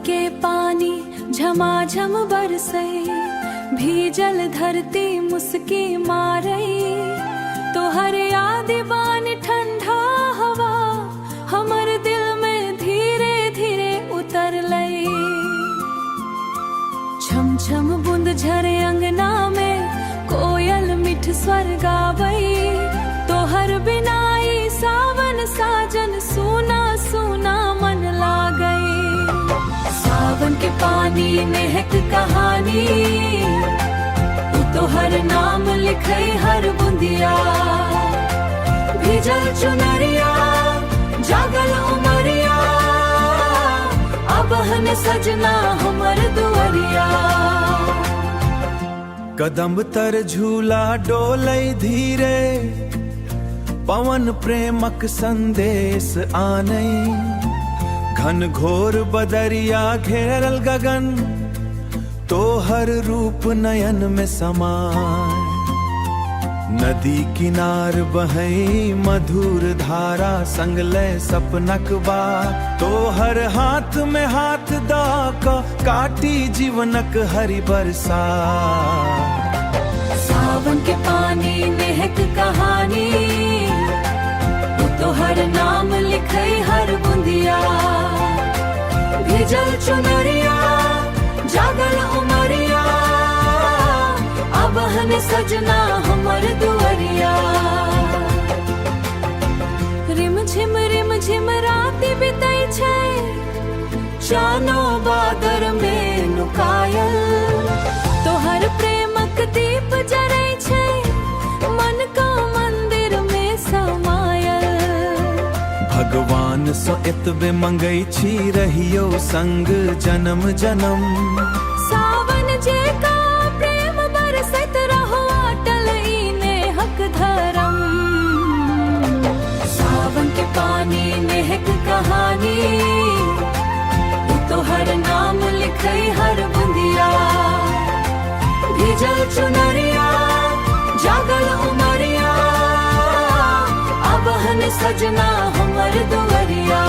के पानी झमाझम बरसै, भीजल धरती मुस्की मारै। तोहर याद बान ठंडा हवा हमर दिल में धीरे धीरे उतरलै। छम छम बूंद झरे अंगना में, कोयल मिठ स्वर गावै। तोहर बिनाई सावन साजन, सूना सूना मन लागै। सावन के पानी महक कहानी, तोहर नाम लिखै हर बुंदिया। भीजल चुनरिया जागल उमरिया, अबहन सजना हमर दुअरिया। कदम तर झूला डोलै धीरे, पवन प्रेमक संदेश आनै। घन घोर बदरिया घेरल गगन, तोहर रूप नयन में समाय। नदी किनार बहै मधुर धारा, संग लय सपनक बार। तोहर हाथ में हाथ दा क काटी जीवनक हरि बरसा। सावन के पानी महक कहानी, तोहर नाम लिखै हर बुंदिया। भीजल चुनरिया जागल उमरिया, अबहन सजना हमर दुअरिया। रिम झिम राति बितै छै, चानो बादर में नुकायल। तोहर प्रेमक दीप जरै छै, मन का मंदिर में समायल। भगवान सो एतबे मंगै छी, रहियो संग जन्म जन्म। सावन जे का प्रेम बरसत रहो, अटल ई नेहक धरम। सावन के पानी महक कहानी, तोहर नाम लिखै हर बुंदिया। भीजल चुनरिया जागल उमरिया, अबहन सजना हमर दुअरिया।